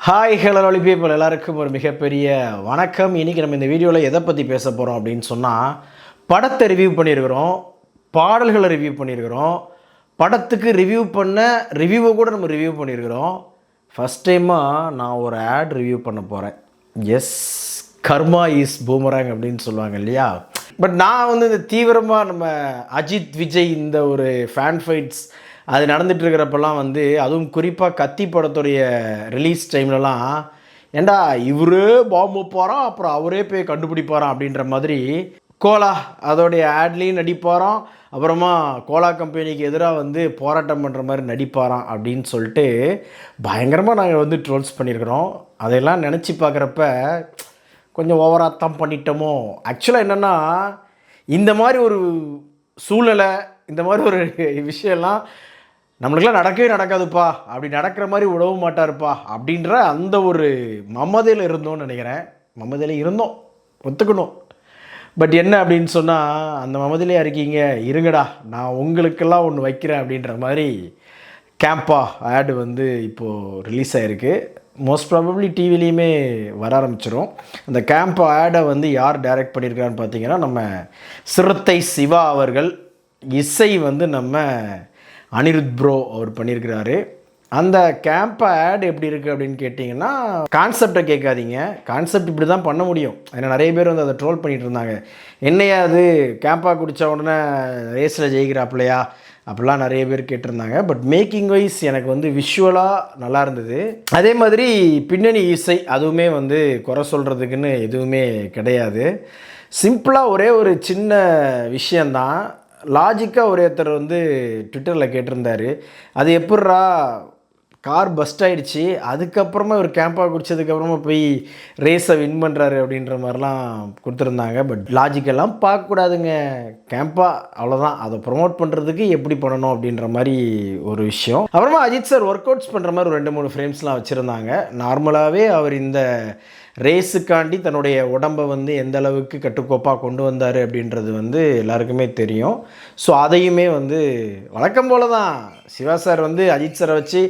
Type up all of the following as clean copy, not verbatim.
Hi hello lovely people, எல்லாருக்கும் ஒரு மிகப்பெரிய வணக்கம். இன்றைக்கி நம்ம இந்த வீடியோவில் எதை பற்றி பேச போகிறோம் அப்படின்னு சொன்னால், படத்தை ரிவ்யூ பண்ணியிருக்கிறோம், பாடல்களை ரிவ்யூ பண்ணியிருக்கிறோம், படத்துக்கு ரிவ்யூ பண்ண ரிவ்யூவை கூட நம்ம ரிவ்யூ பண்ணியிருக்கிறோம். ஃபஸ்ட் டைமாக நான் ஒரு ஆட் ரிவ்யூ பண்ண போகிறேன். எஸ், கர்மா இஸ் பூமராங் அப்படின்னு சொல்லுவாங்க இல்லையா. பட் நான் இந்த தீவிரமாக நம்ம அஜித் விஜய் இந்த ஒரு ஃபேன் ஃபைட்ஸ் அது நடந்துகிட்ருக்கிறப்பெல்லாம் அதுவும் குறிப்பாக கத்தி படத்துடைய ரிலீஸ் டைம்லலாம், ஏண்டா இவரே பாம்பு போகிறான் அப்புறம் அவரே போய் கண்டுபிடிப்பாரான் அப்படின்ற மாதிரி கோலா அதோடைய ஆட்லேயும் நடிப்பாராம், அப்புறமா கோலா கம்பெனிக்கு எதிராக போராட்டம் பண்ணுற மாதிரி நடிப்பாராம் அப்படின்னு சொல்லிட்டு பயங்கரமாக நாங்கள் ட்ரோல்ஸ் பண்ணியிருக்கிறோம். அதையெல்லாம் நினச்சி பார்க்குறப்ப கொஞ்சம் ஓவராக தான் பண்ணிட்டோமோ. ஆக்சுவலாக என்னென்னா, இந்த மாதிரி ஒரு சூழ்நிலை, இந்த மாதிரி ஒரு விஷயம்லாம் நம்மளுக்கெல்லாம் நடக்கவே நடக்காதுப்பா, அப்படி நடக்கிற மாதிரி விடவும் மாட்டாருப்பா அப்படின்ற அந்த ஒரு மமதையில் இருந்தோம்னு நினைக்கிறேன். மமதையில் இருந்தோம், ஒத்துக்கணும். பட் என்ன அப்படின்னு சொன்னால், அந்த மமதையிலே இருக்கீங்க, இருங்கடா நான் உங்களுக்கெல்லாம் ஒன்று வைக்கிறேன் அப்படின்ற மாதிரி கேம்பா ஆடு இப்போது ரிலீஸ் ஆகிருக்கு. மோஸ்ட் ப்ராபப்ளி டிவிலையுமே வர ஆரம்பிச்சிடும். அந்த கேம்பா ஆடை யார் டைரக்ட் பண்ணியிருக்கிறான்னு பார்த்தீங்கன்னா, நம்ம சிறுத்தை சிவா அவர்கள். இசை நம்ம அனிருத் ப்ரோ அவர் பண்ணியிருக்கிறாரு. அந்த கேம்ப் ஆட் எப்படி இருக்குது அப்படின்னு கேட்டிங்கன்னா, கான்செப்டை கேட்காதீங்க, கான்செப்ட் இப்படி தான் பண்ண முடியும். ஏன்னா நிறைய பேர் அதை ட்ரோல் பண்ணிகிட்டு இருந்தாங்க. என்னையா அது கேம்பாக குடித்த உடனே ரேஸில் ஜெயிக்கிறாப்பிலையா அப்படிலாம் நிறைய பேர் கேட்டிருந்தாங்க. பட் மேக்கிங் வைஸ் எனக்கு விஷுவலாக நல்லா இருந்தது. அதே மாதிரி பின்னணி இசை அதுவுமே குறை சொல்கிறதுக்குன்னு எதுவுமே கிடையாது. சிம்பிளாக ஒரே ஒரு சின்ன விஷயந்தான். லாஜிக்காக ஒருத்தர் ட்விட்டரில் கேட்டிருந்தார், அது எப்பட்றா கார் பஸ்ட் ஆகிடுச்சு, அதுக்கப்புறமா ஒரு கேம்பாக குடித்ததுக்கப்புறமா போய் ரேஸை வின் பண்ணுறாரு அப்படின்ற மாதிரிலாம் கொடுத்துருந்தாங்க. பட் லாஜிக்கெல்லாம் பார்க்கக்கூடாதுங்க, கேம்பா அவ்வளோதான், அதை ப்ரொமோட் பண்ணுறதுக்கு எப்படி பண்ணணும் அப்படின்ற மாதிரி ஒரு விஷயம். அப்புறமா அஜித் சார் ஒர்க் அவுட்ஸ் பண்ணுற மாதிரி ஒரு 2-3 ஃப்ரேம்ஸ்லாம் வச்சுருந்தாங்க. நார்மலாகவே அவர் இந்த ரேஸுக்காண்டி தன்னுடைய உடம்பை எந்த அளவுக்கு கட்டுக்கோப்பாக கொண்டு வந்தார் அப்படின்றது எல்லாருக்குமே தெரியும். ஸோ அதையுமே வழக்கம் போல தான் சிவா சார் அஜித் சாரை வச்சு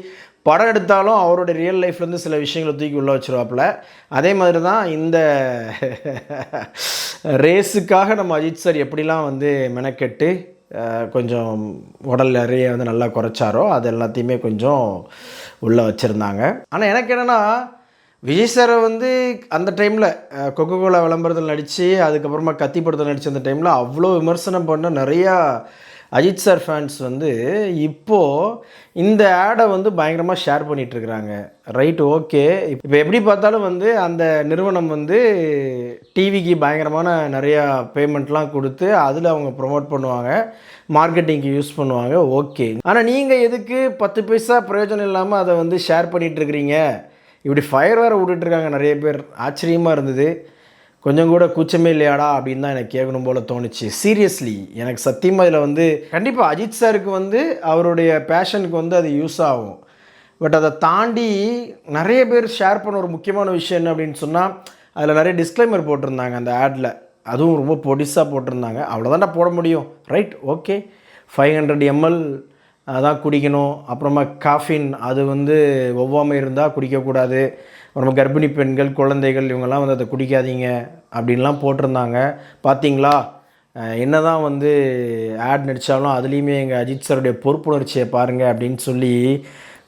படம் எடுத்தாலும் அவரோட ரியல் லைஃப்லேருந்து சில விஷயங்களை தூக்கி உள்ளே வச்சுருவாப்புல. அதே மாதிரி தான் இந்த ரேஸுக்காக நம்ம அஜித் சார் எப்படிலாம் மெனக்கெட்டு கொஞ்சம் உடல் நிறைய நல்லா குறைச்சாரோ அது எல்லாத்தையுமே கொஞ்சம் உள்ளே வச்சுருந்தாங்க. ஆனால் எனக்கு என்னென்னா, விஜய் சாரை அந்த டைமில் கொக்கோ கோலா விளம்பரத்தில் நடித்து அதுக்கப்புறமா கத்தி படத்தில் நடித்த அந்த டைமில் அவ்வளோ விமர்சனம் பண்ண நிறையா அஜித் சார் ஃபேன்ஸ் இப்போது இந்த ஆடை பயங்கரமாக ஷேர் பண்ணிகிட்ருக்குறாங்க. Right, okay. இப்போ எப்படி பார்த்தாலும் அந்த நிறுவனம் டிவிக்கு பயங்கரமான நிறையா பேமெண்ட்லாம் கொடுத்து அதில் அவங்க ப்ரொமோட் பண்ணுவாங்க, மார்க்கெட்டிங்க்கு யூஸ் பண்ணுவாங்க, ஓகே. ஆனால் நீங்கள் எதுக்கு 10 பைசா பிரயோஜனம் இல்லாமல் அதை ஷேர் பண்ணிகிட்ருக்கிறீங்க, இப்படி ஃபயர் வேறு விட்டுட்ருக்காங்க நிறைய பேர். ஆச்சரியமாக இருந்தது. கொஞ்சம் கூட கூச்சமே இல்லையாடா அப்படின்னு தான் எனக்கு கேட்கணும் போல் தோணுச்சு. சீரியஸ்லி எனக்கு சத்தியமாக இதில் கண்டிப்பாக அஜித் சாருக்கு அவருடைய பேஷனுக்கு அது யூஸ் ஆகும். பட் அதை தாண்டி நிறைய பேர் ஷேர் பண்ண ஒரு முக்கியமான விஷயம் என்ன அப்படின்னு சொன்னால், அதில் நிறைய டிஸ்க்ளைமர் போட்டிருந்தாங்க அந்த ஆடில். அதுவும் ரொம்ப பொடிசாக போட்டிருந்தாங்க. அவ்வளோதான்டா போட முடியும், ரைட், ஓகே. 500 ml அதான் குடிக்கணும். அப்புறமா காஃபின் அது ஒவ்வாமை இருந்தால் குடிக்கக்கூடாது. அப்புறமா கர்ப்பிணி பெண்கள், குழந்தைகள் இவங்கெல்லாம் அதை குடிக்காதீங்க அப்படின்லாம் போட்டிருந்தாங்க. பார்த்தீங்களா, என்ன தான் ஆட் நடித்தாலும் அதுலேயுமே எங்கள் அஜித் சாருடைய பொறுப்புணர்ச்சியை பாருங்கள் அப்படின்னு சொல்லி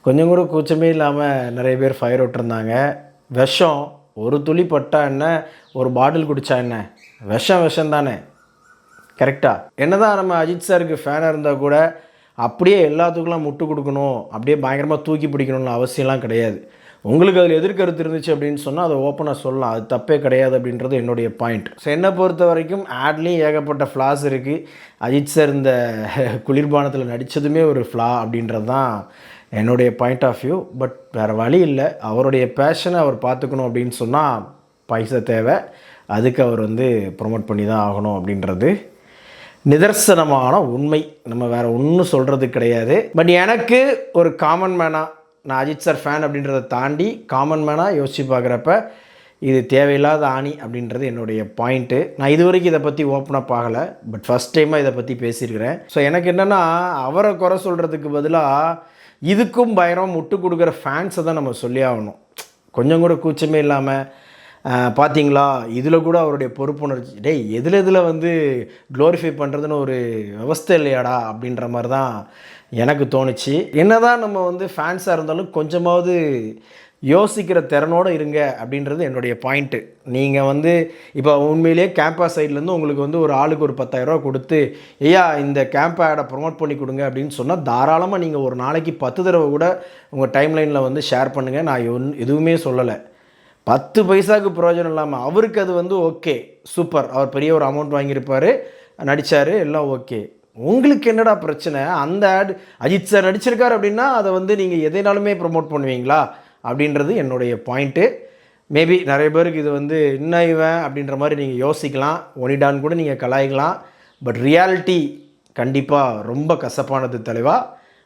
கொஞ்சம் கூட கூச்சமே இல்லாமல் நிறைய பேர் ஃபயர் விட்டுருந்தாங்க. விஷம் ஒரு துளி பட்டா என்ன, ஒரு பாட்டில் குடித்தா என்ன, விஷம் தானே, கரெக்டாக. என்ன தான் நம்ம அஜித் சாருக்கு ஃபேனாக இருந்தால் கூட அப்படியே எல்லாத்துக்குலாம் முட்டு கொடுக்கணும், அப்படியே பயங்கரமாக தூக்கி பிடிக்கணும்னு அவசியம்லாம் கிடையாது. உங்களுக்கு அதில் எதிர்கருத்து இருந்துச்சு அப்படின்னு சொன்னால் அதை ஓப்பனாக சொல்லலாம், அது தப்பே கிடையாது அப்படின்றது என்னுடைய பாயிண்ட். ஸோ என்னை பொறுத்த வரைக்கும் ஆட்லேயும் ஏகப்பட்ட ஃப்ளாஸ் இருக்குது. அஜித் சார் இந்த குளிர்பானத்தில் நடித்ததுமே ஒரு ஃப்ளா அப்படின்றது தான் என்னுடைய பாயிண்ட் ஆஃப் வியூ. பட் வேறு வழி இல்லை, அவருடைய பேஷனை அவர் பார்த்துக்கணும் அப்படின்னு சொன்னால் பைசா தேவை, அதுக்கு அவர் ப்ரொமோட் பண்ணி தான் ஆகணும் அப்படின்றது நிதர்சனமான உண்மை. நம்ம வேறு ஒன்றும் சொல்கிறது கிடையாது. பட் எனக்கு ஒரு காமன் மேனாக, நான் அஜித் சார் ஃபேன் அப்படின்றத தாண்டி காமன் மேனாக யோசித்து பார்க்குறப்ப இது தேவையில்லாத ஆணி அப்படின்றது என்னுடைய பாயிண்ட்டு. நான் இது வரைக்கும் இதை பற்றி ஓப்பனாக பார்க்கலை, பட் ஃபஸ்ட் டைமாக இதை பற்றி பேசியிருக்கிறேன். ஸோ எனக்கு என்னென்னா, அவரை குறை சொல்கிறதுக்கு பதிலாக இதுக்கும் பயங்கரமாக முட்டு கொடுக்குற ஃபேன்ஸை தான் நம்ம சொல்லி ஆகணும். கொஞ்சம் கூட கூச்சமே இல்லாமல் பார்த்தீங்களா இதில் கூட அவருடைய பொறுப்புணர்ச்சி டேய் எதில் வந்து க்ளோரிஃபை பண்ணுறதுன்னு ஒரு விவஸ்தை இல்லையாடா அப்படின்ற மாதிரி தான் எனக்கு தோணுச்சு. என்னதான் நம்ம வந்து ஃபேன்ஸாக இருந்தாலும் கொஞ்சமாவது யோசிக்கிற திறனோடு இருங்க அப்படின்றது என்னுடைய பாயிண்ட்டு. நீங்கள் வந்து இப்போ உண்மையிலேயே கேம்பஸ் சைட்லேருந்து உங்களுக்கு வந்து ஒரு ஆளுக்கு ஒரு 10,000 கொடுத்து ஐயா இந்த கேம்ப் ஆடை ப்ரொமோட் பண்ணி கொடுங்க அப்படின்னு சொன்னால் தாராளமாக நீங்கள் ஒரு நாளைக்கு 10 தடவை கூட உங்கள் டைம்லைனில் வந்து ஷேர் பண்ணுங்கள். நான் எதுவுமே சொல்லலை. 10 பைசாவுக்கு பிரயோஜனம் இல்லாமல் அவருக்கு அது வந்து ஓகே சூப்பர், அவர் பெரிய ஒரு அமௌண்ட் வாங்கியிருப்பார், நடித்தார், எல்லாம் ஓகே. உங்களுக்கு என்னடா பிரச்சனை? அந்த ஆட் அஜித் சார் நடிச்சிருக்கார் அப்படின்னா அதை வந்து நீங்கள் எதைனாலுமே ப்ரொமோட் பண்ணுவீங்களா அப்படின்றது என்னுடைய பாயிண்ட்டு. மேபி நிறைய பேருக்கு இது வந்து என்ன இவன் அப்படின்ற மாதிரி நீங்கள் யோசிக்கலாம், ஒனிடான் கூட நீங்கள் கலாய்க்கலாம். பட் ரியாலிட்டி கண்டிப்பாக ரொம்ப கசப்பானது தலைவா.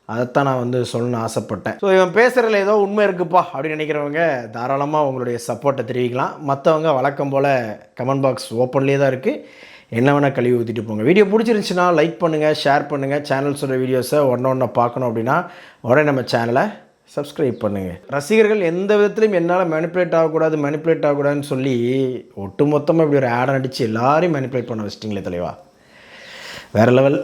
அதைத்தான் நான் வந்து சொல்லணும்னு ஆசைப்பட்டேன். ஸோ இவன் பேசுகிறதுல ஏதோ உண்மை இருக்குப்பா அப்படின்னு நினைக்கிறவங்க தாராளமாக உங்களுடைய சப்போர்ட்டை தெரிவிக்கலாம். மற்றவங்க வழக்கம் போல் கமெண்ட் பாக்ஸ் ஓப்பன்லேயே தான் இருக்குது, என்ன வேணால் கழுவி ஊற்றிட்டு போங்க. வீடியோ பிடிச்சிருந்துச்சுன்னா லைக் பண்ணுங்கள், ஷேர் பண்ணுங்கள். சேனல்ஸோட வீடியோஸை ஒன்று பார்க்கணும் அப்படின்னா உடனே நம்ம சேனலை சப்ஸ்கிரைப் பண்ணுங்கள். ரசிகர்கள் எந்த விதத்துலையும் என்னால் மேனிப்புலேட் ஆகக்கூடாதுன்னு சொல்லி ஒட்டு மொத்தமாக இப்படி ஒரு ஆடை நடித்து எல்லாரையும் மேனிப்புலேட் பண்ண வச்சிட்டிங்களே தலைவா, வேறு லெவல்.